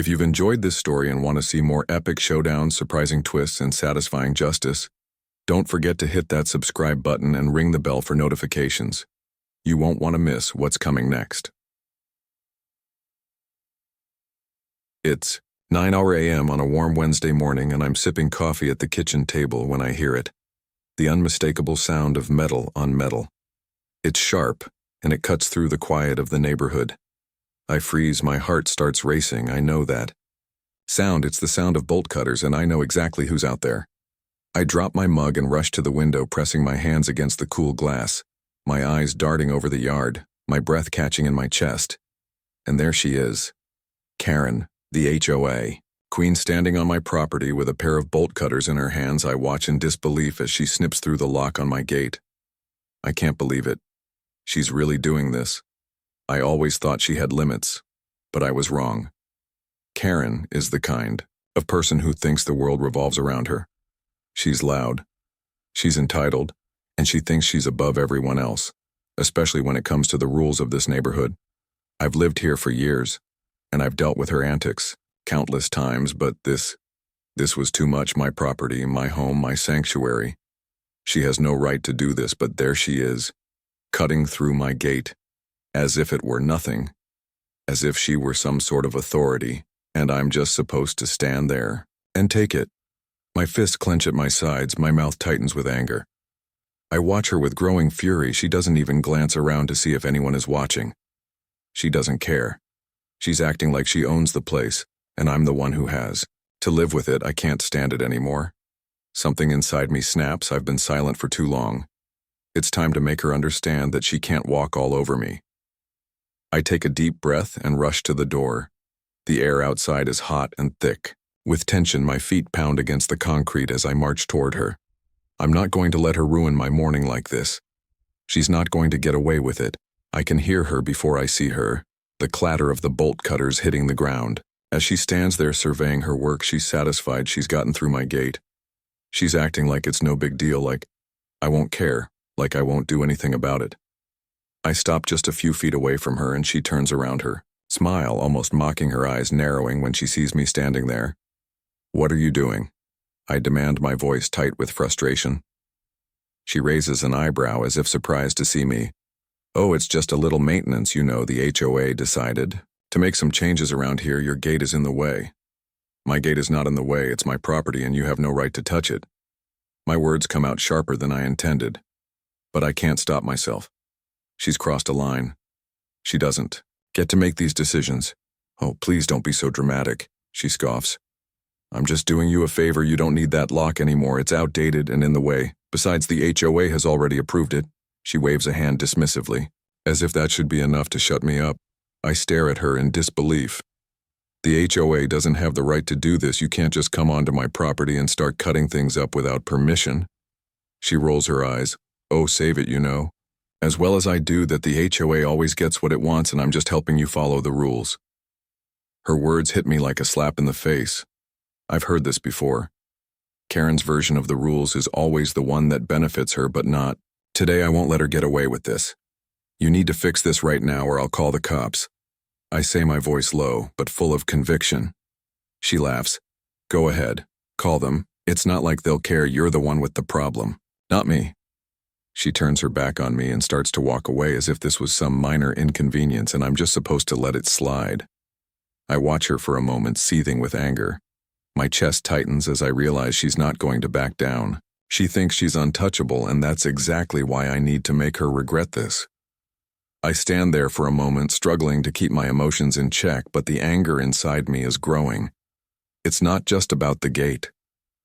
If you've enjoyed this story and want to see more epic showdowns, surprising twists, and satisfying justice, don't forget to hit that subscribe button and ring the bell for notifications. You won't want to miss what's coming next. It's 9 a.m. on a warm Wednesday morning, and I'm sipping coffee at the kitchen table when I hear it. The unmistakable sound of metal on metal. It's sharp, and it cuts through the quiet of the neighborhood. I freeze, my heart starts racing, I know that. Sound, it's the sound of bolt cutters, and I know exactly who's out there. I drop my mug and rush to the window, pressing my hands against the cool glass, my eyes darting over the yard, my breath catching in my chest. And there she is. Karen, the HOA. Queen standing on my property with a pair of bolt cutters in her hands. I watch in disbelief as she snips through the lock on my gate. I can't believe it. She's really doing this. I always thought she had limits, but I was wrong. Karen is the kind of person who thinks the world revolves around her. She's loud, she's entitled, and she thinks she's above everyone else, especially when it comes to the rules of this neighborhood. I've lived here for years, and I've dealt with her antics countless times, but this was too much. My property, my home, my sanctuary. She has no right to do this, but there she is, cutting through my gate, as if it were nothing, as if she were some sort of authority, and I'm just supposed to stand there and take it. My fists clench at my sides, my mouth tightens with anger. I watch her with growing fury. She doesn't even glance around to see if anyone is watching. She doesn't care. She's acting like she owns the place, and I'm the one who has. To live with it, I can't stand it anymore. Something inside me snaps. I've been silent for too long. It's time to make her understand that she can't walk all over me. I take a deep breath and rush to the door. The air outside is hot and thick. With tension, my feet pound against the concrete as I march toward her. I'm not going to let her ruin my morning like this. She's not going to get away with it. I can hear her before I see her, the clatter of the bolt cutters hitting the ground. As she stands there surveying her work, she's satisfied she's gotten through my gate. She's acting like it's no big deal, like I won't care, like I won't do anything about it. I stop just a few feet away from her, and she turns around her smile, almost mocking, her eyes narrowing when she sees me standing there. What are you doing? I demand, my voice tight with frustration. She raises an eyebrow as if surprised to see me. Oh, it's just a little maintenance, you know. The HOA decided to make some changes around here. Your gate is in the way. My gate is not in the way. It's my property, and you have no right to touch it. My words come out sharper than I intended, but I can't stop myself. She's crossed a line. She doesn't get to make these decisions. Oh, please don't be so dramatic, she scoffs. I'm just doing you a favor. You don't need that lock anymore. It's outdated and in the way. Besides, the HOA has already approved it. She waves a hand dismissively, as if that should be enough to shut me up. I stare at her in disbelief. The HOA doesn't have the right to do this. You can't just come onto my property and start cutting things up without permission. She rolls her eyes. Oh, save it, you know. As well as I do that the HOA always gets what it wants, and I'm just helping you follow the rules. Her words hit me like a slap in the face. I've heard this before. Karen's version of the rules is always the one that benefits her, but not. Today I won't let her get away with this. You need to fix this right now, or I'll call the cops. I say, my voice low, but full of conviction. She laughs. Go ahead. Call them. It's not like they'll care. You're the one with the problem, not me. She turns her back on me and starts to walk away as if this was some minor inconvenience and I'm just supposed to let it slide. I watch her for a moment, seething with anger. My chest tightens as I realize she's not going to back down. She thinks she's untouchable, and that's exactly why I need to make her regret this. I stand there for a moment, struggling to keep my emotions in check, but the anger inside me is growing. It's not just about the gate.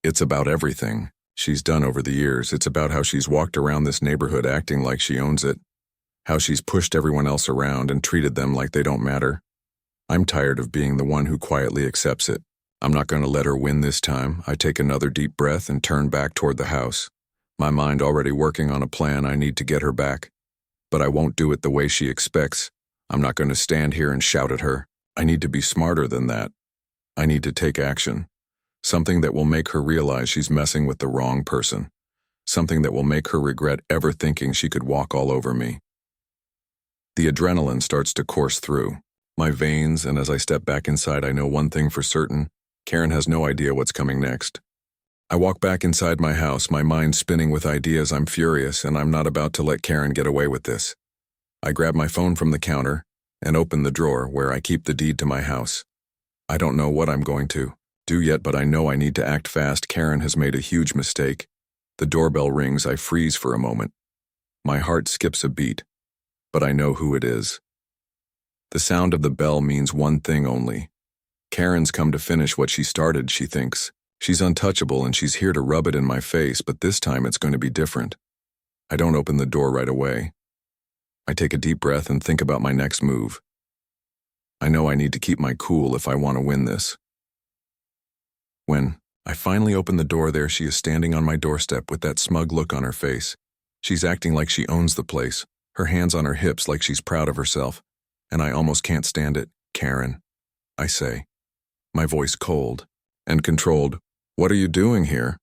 It's about everything she's done over the years. It's about how she's walked around this neighborhood acting like she owns it, how she's pushed everyone else around and treated them like they don't matter. I'm tired of being the one who quietly accepts it. I'm not going to let her win this time. I take another deep breath and turn back toward the house, my mind already working on a plan. I need to get her back, but I won't do it the way she expects. I'm not going to stand here and shout at her. I need to be smarter than that. I need to take action. Something that will make her realize she's messing with the wrong person. Something that will make her regret ever thinking she could walk all over me. The adrenaline starts to course through. my veins, and as I step back inside, I know one thing for certain. Karen has no idea what's coming next. I walk back inside my house, my mind spinning with ideas. I'm furious, and I'm not about to let Karen get away with this. I grab my phone from the counter and open the drawer where I keep the deed to my house. I don't know what I'm going to do yet, but I know I need to act fast. Karen has made a huge mistake. The doorbell rings. I freeze for a moment. My heart skips a beat, but I know who it is. The sound of the bell means one thing only. Karen's come to finish what she started, she thinks. She's untouchable and she's here to rub it in my face, but this time it's going to be different. I don't open the door right away. I take a deep breath and think about my next move. I know I need to keep my cool if I want to win this. When I finally open the door, there she is standing on my doorstep with that smug look on her face. She's acting like she owns the place, her hands on her hips like she's proud of herself, and I almost can't stand it. Karen, I say, my voice cold and controlled. What are you doing here?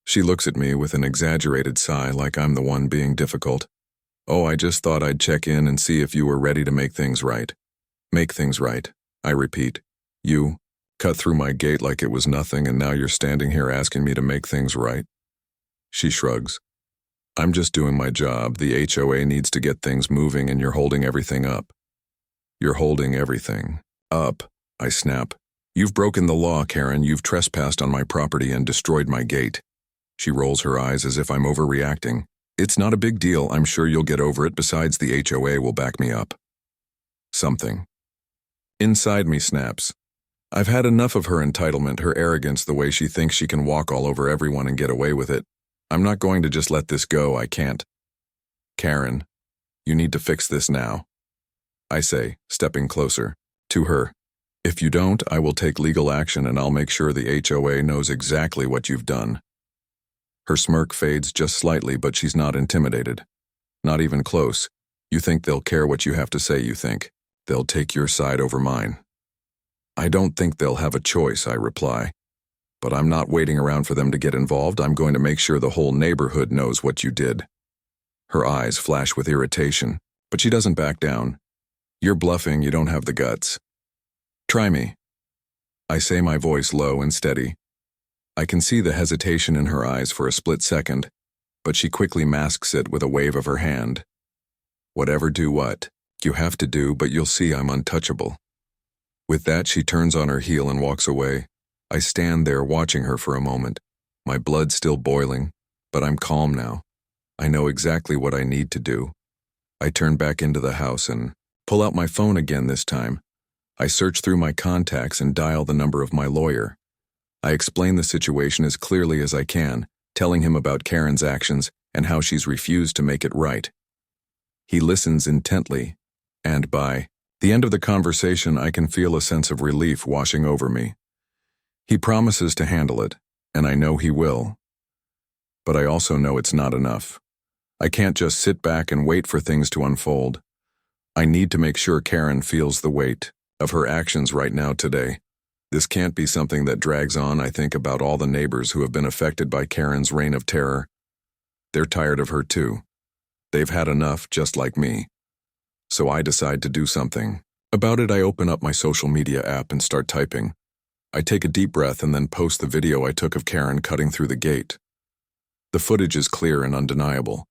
She looks at me with an exaggerated sigh like I'm the one being difficult. Oh, I just thought I'd check in and see if you were ready to make things right. Make things right, I repeat. You cut through my gate like it was nothing, and now you're standing here asking me to make things right? She shrugs. I'm just doing my job. The HOA needs to get things moving, and you're holding everything up. You're holding everything up, I snap. You've broken the law, Karen. You've trespassed on my property and destroyed my gate. She rolls her eyes as if I'm overreacting. It's not a big deal. I'm sure you'll get over it. Besides, the HOA will back me up. Something inside me snaps. I've had enough of her entitlement, her arrogance, the way she thinks she can walk all over everyone and get away with it. I'm not going to just let this go. I can't. Karen, you need to fix this now, I say, stepping closer to her. If you don't, I will take legal action, and I'll make sure the HOA knows exactly what you've done. Her smirk fades just slightly, but she's not intimidated. Not even close. You think they'll care what you have to say, you think. They'll take your side over mine. I don't think they'll have a choice, I reply. But I'm not waiting around for them to get involved. I'm going to make sure the whole neighborhood knows what you did. Her eyes flash with irritation, but she doesn't back down. You're bluffing. You don't have the guts. Try me. I say, my voice low and steady. I can see the hesitation in her eyes for a split second, but she quickly masks it with a wave of her hand. Whatever, do what you have to do, but you'll see I'm untouchable. With that, she turns on her heel and walks away. I stand there watching her for a moment, my blood still boiling, but I'm calm now. I know exactly what I need to do. I turn back into the house and pull out my phone again this time. I search through my contacts and dial the number of my lawyer. I explain the situation as clearly as I can, telling him about Karen's actions and how she's refused to make it right. He listens intently, and by the end of the conversation, I can feel a sense of relief washing over me. He promises to handle it, and I know he will. But I also know it's not enough. I can't just sit back and wait for things to unfold. I need to make sure Karen feels the weight of her actions right now today. This can't be something that drags on. I think about all the neighbors who have been affected by Karen's reign of terror. They're tired of her too. They've had enough, just like me. So I decide to do something about it. I open up my social media app and start typing. I take a deep breath and then post the video I took of Karen cutting through the gate. The footage is clear and undeniable.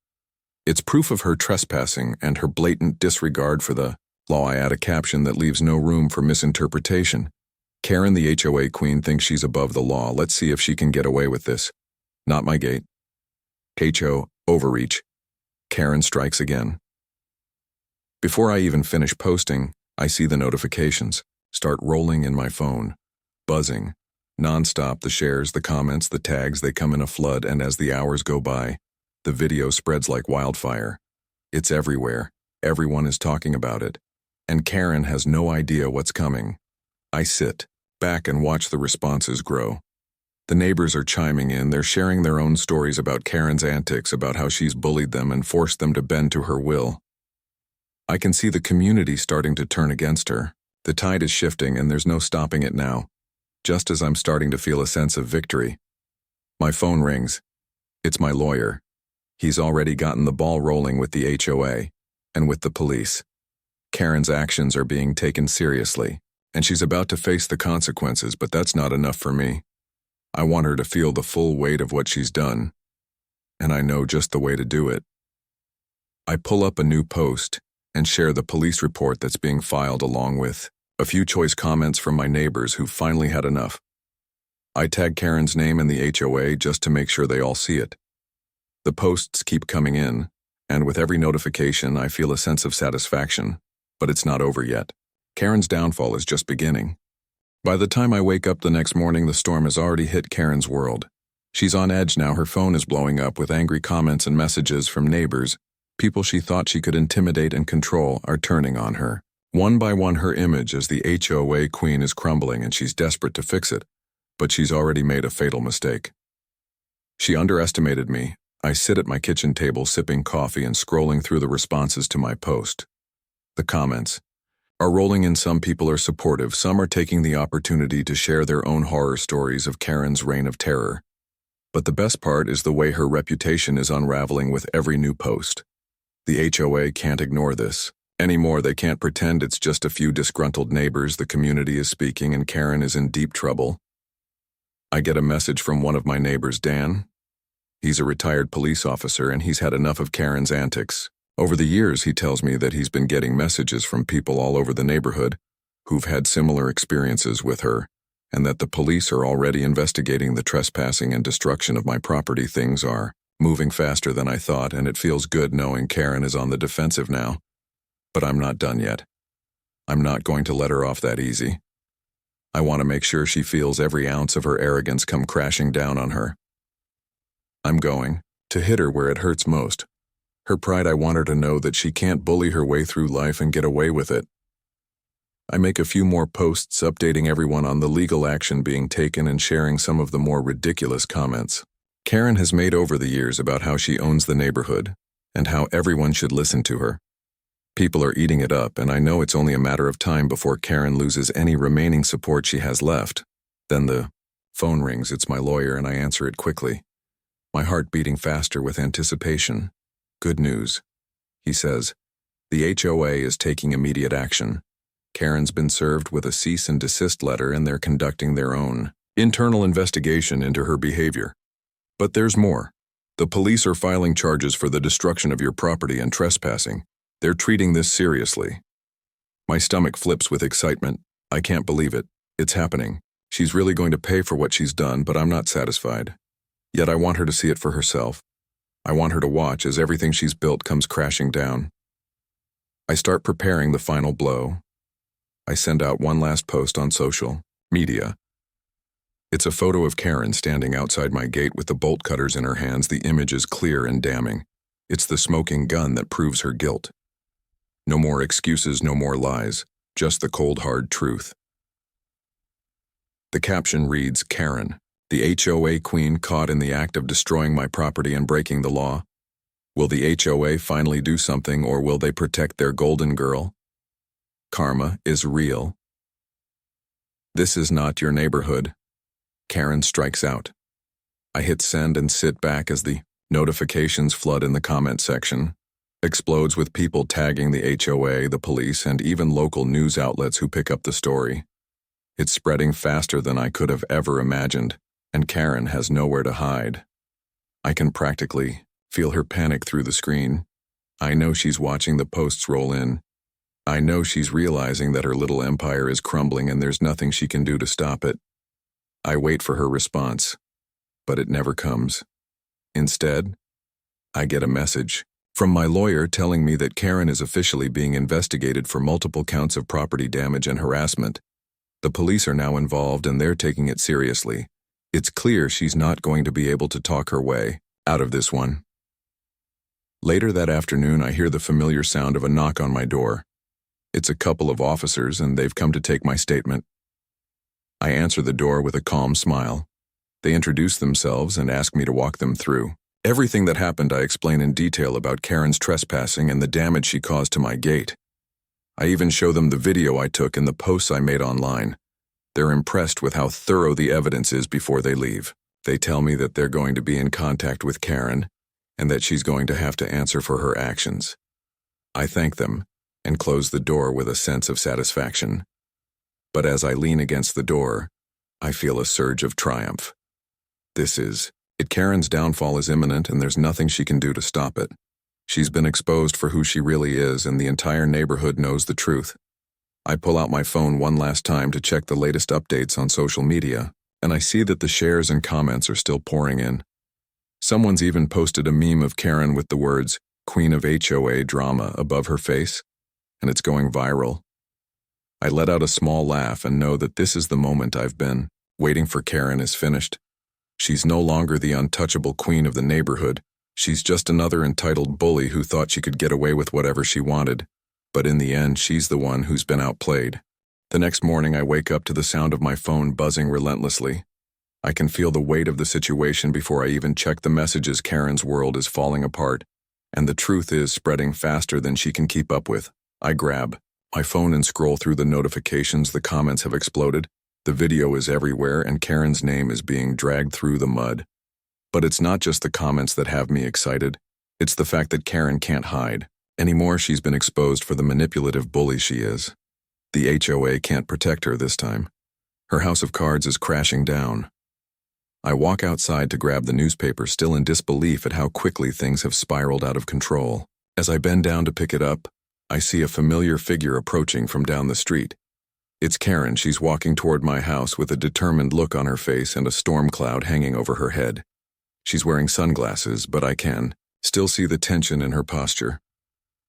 It's proof of her trespassing and her blatant disregard for the law. I add a caption that leaves no room for misinterpretation. Karen, the HOA queen, thinks she's above the law. Let's see if she can get away with this. Not my gate. HO, overreach. Karen strikes again. Before I even finish posting, I see the notifications start rolling in my phone. Buzzing. Non-stop, the shares, the comments, the tags, they come in a flood, and as the hours go by, the video spreads like wildfire. It's everywhere. Everyone is talking about it. And Karen has no idea what's coming. I sit back and watch the responses grow. The neighbors are chiming in. They're sharing their own stories about Karen's antics, about how she's bullied them and forced them to bend to her will. I can see the community starting to turn against her. The tide is shifting, and there's no stopping it now. Just as I'm starting to feel a sense of victory, my phone rings. It's my lawyer. He's already gotten the ball rolling with the HOA and with the police. Karen's actions are being taken seriously, and she's about to face the consequences, but that's not enough for me. I want her to feel the full weight of what she's done, and I know just the way to do it. I pull up a new post and share the police report that's being filed along with a few choice comments from my neighbors who finally had enough. I tag Karen's name in the HOA just to make sure they all see it. The posts keep coming in, and with every notification I feel a sense of satisfaction, but it's not over yet. Karen's downfall is just beginning. By the time I wake up the next morning, the storm has already hit Karen's world. She's on edge now. Her phone is blowing up with angry comments and messages from neighbors. People she thought she could intimidate and control are turning on her. One by one, her image as the HOA queen is crumbling, and she's desperate to fix it, but she's already made a fatal mistake. She underestimated me. I sit at my kitchen table sipping coffee and scrolling through the responses to my post. The comments are rolling in. Some people are supportive, some are taking the opportunity to share their own horror stories of Karen's reign of terror. But the best part is the way her reputation is unraveling with every new post. The HOA can't ignore this anymore. They can't pretend it's just a few disgruntled neighbors. The community is speaking, and Karen is in deep trouble. I get a message from one of my neighbors, Dan. He's a retired police officer, and he's had enough of Karen's antics. Over the years, he tells me that he's been getting messages from people all over the neighborhood who've had similar experiences with her, and that the police are already investigating the trespassing and destruction of my property. Things are moving faster than I thought, and it feels good knowing Karen is on the defensive now. But I'm not done yet. I'm not going to let her off that easy. I want to make sure she feels every ounce of her arrogance come crashing down on her. I'm going to hit her where it hurts most. Her pride. I want her to know that she can't bully her way through life and get away with it. I make a few more posts updating everyone on the legal action being taken and sharing some of the more ridiculous comments Karen has made over the years about how she owns the neighborhood and how everyone should listen to her. People are eating it up, and I know it's only a matter of time before Karen loses any remaining support she has left. Then the phone rings. It's my lawyer, and I answer it quickly, my heart beating faster with anticipation. Good news, he says. The HOA is taking immediate action. Karen's been served with a cease and desist letter, and they're conducting their own internal investigation into her behavior. But there's more. The police are filing charges for the destruction of your property and trespassing. They're treating this seriously. My stomach flips with excitement. I can't believe it. It's happening. She's really going to pay for what she's done, but I'm not satisfied. Yet I want her to see it for herself. I want her to watch as everything she's built comes crashing down. I start preparing the final blow. I send out one last post on social media. It's a photo of Karen standing outside my gate with the bolt cutters in her hands. The image is clear and damning. It's the smoking gun that proves her guilt. No more excuses, no more lies, just the cold, hard truth. The caption reads, Karen, the HOA queen caught in the act of destroying my property and breaking the law. Will the HOA finally do something, or will they protect their golden girl? Karma is real. This is not your neighborhood. Karen strikes out. I hit send and sit back as the notifications flood in the comment section. Explodes with people tagging the HOA, the police, and even local news outlets who pick up the story. It's spreading faster than I could have ever imagined, and Karen has nowhere to hide. I can practically feel her panic through the screen. I know she's watching the posts roll in. I know she's realizing that her little empire is crumbling and there's nothing she can do to stop it. I wait for her response, but it never comes. Instead, I get a message from my lawyer telling me that Karen is officially being investigated for multiple counts of property damage and harassment. The police are now involved, and they're taking it seriously. It's clear she's not going to be able to talk her way out of this one. Later that afternoon, I hear the familiar sound of a knock on my door. It's a couple of officers, and they've come to take my statement. I answer the door with a calm smile. They introduce themselves and ask me to walk them through everything that happened. I explain in detail about Karen's trespassing and the damage she caused to my gate. I even show them the video I took and the posts I made online. They're impressed with how thorough the evidence is before they leave. They tell me that they're going to be in contact with Karen and that she's going to have to answer for her actions. I thank them, and close the door with a sense of satisfaction. But as I lean against the door, I feel a surge of triumph. This is it. Karen's downfall is imminent, and there's nothing she can do to stop it. She's been exposed for who she really is, and the entire neighborhood knows the truth. I pull out my phone one last time to check the latest updates on social media, and I see that the shares and comments are still pouring in. Someone's even posted a meme of Karen with the words, "Queen of HOA drama" above her face, and it's going viral. I let out a small laugh and know that this is the moment I've been waiting for. Karen is finished. She's no longer the untouchable queen of the neighborhood. She's just another entitled bully who thought she could get away with whatever she wanted. But in the end, she's the one who's been outplayed. The next morning, I wake up to the sound of my phone buzzing relentlessly. I can feel the weight of the situation before I even check the messages. Karen's world is falling apart, and the truth is spreading faster than she can keep up with. I grab my phone and scroll through the notifications. The comments have exploded. The video is everywhere, and Karen's name is being dragged through the mud. But it's not just the comments that have me excited. It's the fact that Karen can't hide anymore. She's been exposed for the manipulative bully she is. The HOA can't protect her this time. Her house of cards is crashing down. I walk outside to grab the newspaper, still in disbelief at how quickly things have spiraled out of control. As I bend down to pick it up, I see a familiar figure approaching from down the street. It's Karen. She's walking toward my house with a determined look on her face and a storm cloud hanging over her head. She's wearing sunglasses, but I can still see the tension in her posture.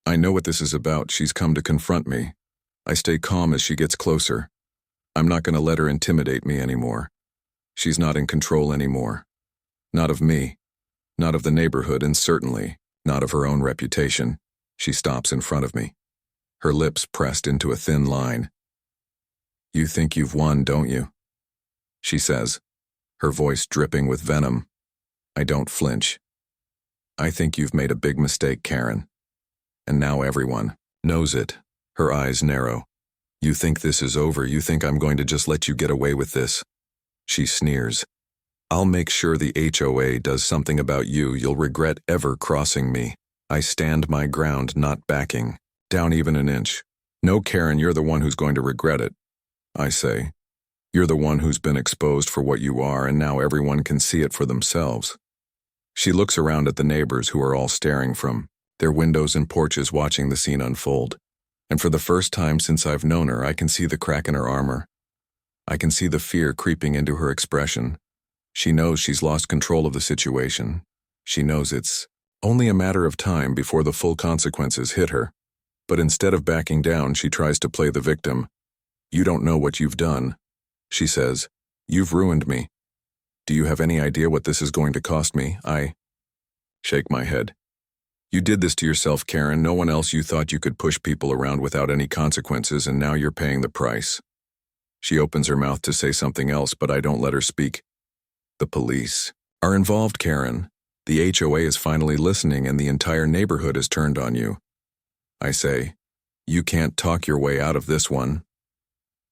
I know what this is about. She's come to confront me. I stay calm as she gets closer. I'm not going to let her intimidate me anymore. She's not in control anymore. Not of me, not of the neighborhood, and certainly not of her own reputation. She stops in front of me, her lips pressed into a thin line. "You think you've won, don't you?" she says, her voice dripping with venom. I don't flinch. "I think you've made a big mistake, Karen. And now everyone knows it." Her eyes narrow. "You think this is over? You think I'm going to just let you get away with this?" She sneers. "I'll make sure the HOA does something about you. You'll regret ever crossing me." I stand my ground, not backing down even an inch. "No, Karen, you're the one who's going to regret it," I say. "You're the one who's been exposed for what you are, and now everyone can see it for themselves." She looks around at the neighbors, who are all staring from their windows and porches, watching the scene unfold. And for the first time since I've known her, I can see the crack in her armor. I can see the fear creeping into her expression. She knows she's lost control of the situation. She knows it's only a matter of time before the full consequences hit her. But instead of backing down, she tries to play the victim. "You don't know what you've done," she says. "You've ruined me. Do you have any idea what this is going to cost me?" I shake my head. "You did this to yourself, Karen. No one else. You thought you could push people around without any consequences, and now you're paying the price." She opens her mouth to say something else, but I don't let her speak. "The police are involved, Karen. The HOA is finally listening, and the entire neighborhood has turned on you." I say, "You can't talk your way out of this one."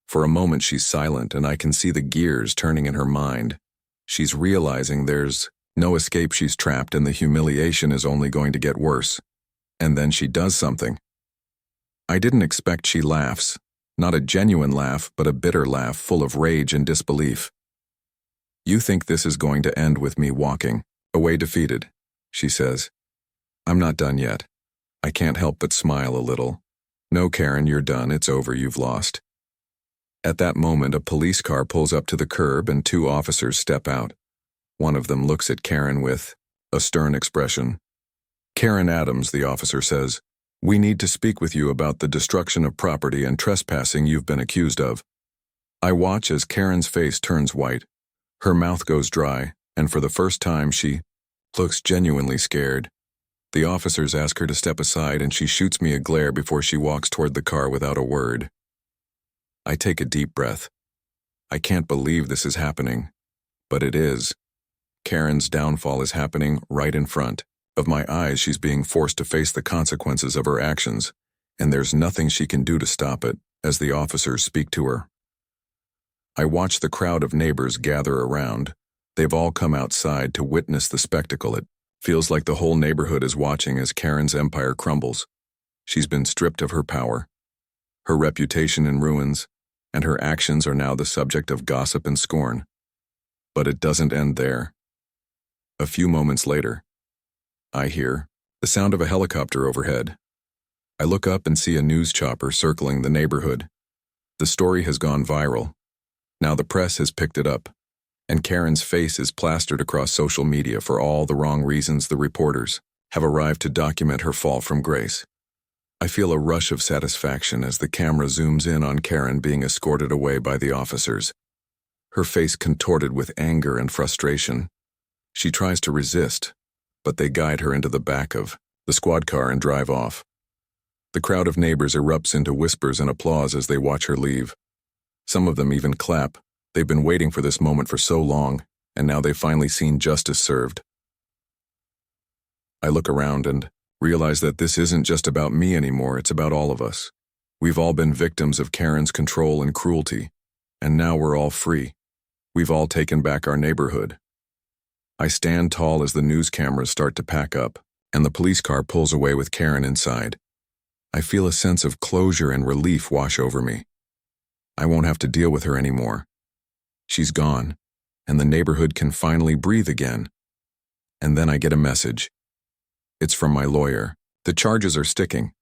For a moment she's silent, and I can see the gears turning in her mind. She's realizing there's no escape. She's trapped, and the humiliation is only going to get worse. And then she does something. I didn't expect. She laughs. Not a genuine laugh, but a bitter laugh full of rage and disbelief. "You think this is going to end with me walking away defeated," she says. I'm not done yet. I can't help but smile a little. "No, Karen, you're done. It's over. You've lost." At that moment, a police car pulls up to the curb and 2 officers step out. One of them looks at Karen with a stern expression. "Karen Adams," the officer says, "we need to speak with you about the destruction of property and trespassing you've been accused of." I watch as Karen's face turns white. Her mouth goes dry, and for the first time she looks genuinely scared. The officers ask her to step aside, and she shoots me a glare before she walks toward the car without a word. I take a deep breath. I can't believe this is happening. But it is. Karen's downfall is happening right in front of my eyes. She's being forced to face the consequences of her actions, and there's nothing she can do to stop it as the officers speak to her. I watch the crowd of neighbors gather around. They've all come outside to witness the spectacle. It feels like the whole neighborhood is watching as Karen's empire crumbles. She's been stripped of her power, her reputation in ruins, and her actions are now the subject of gossip and scorn. But it doesn't end there. A few moments later, I hear the sound of a helicopter overhead. I look up and see a news chopper circling the neighborhood. The story has gone viral. Now the press has picked it up, and Karen's face is plastered across social media for all the wrong reasons. The reporters have arrived to document her fall from grace. I feel a rush of satisfaction as the camera zooms in on Karen being escorted away by the officers. Her face contorted with anger and frustration. She tries to resist, but they guide her into the back of the squad car and drive off. The crowd of neighbors erupts into whispers and applause as they watch her leave. Some of them even clap. They've been waiting for this moment for so long, and now they've finally seen justice served. I look around and realize that this isn't just about me anymore, it's about all of us. We've all been victims of Karen's control and cruelty, and now we're all free. We've all taken back our neighborhood. I stand tall as the news cameras start to pack up, and the police car pulls away with Karen inside. I feel a sense of closure and relief wash over me. I won't have to deal with her anymore. She's gone, and the neighborhood can finally breathe again. And then I get a message. It's from my lawyer. The charges are sticking.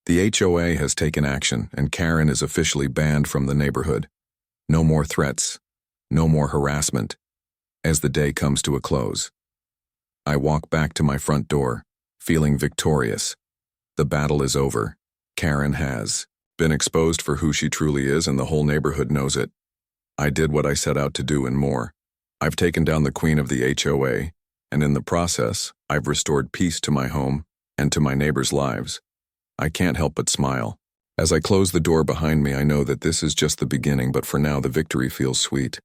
The HOA has taken action, and Karen is officially banned from the neighborhood. No more threats. No more harassment. As the day comes to a close, I walk back to my front door, feeling victorious. The battle is over. Karen has been exposed for who she truly is, and the whole neighborhood knows it. I did what I set out to do and more. I've taken down the queen of the HOA, and in the process, I've restored peace to my home and to my neighbors' lives. I can't help but smile. As I close the door behind me, I know that this is just the beginning, but for now the victory feels sweet.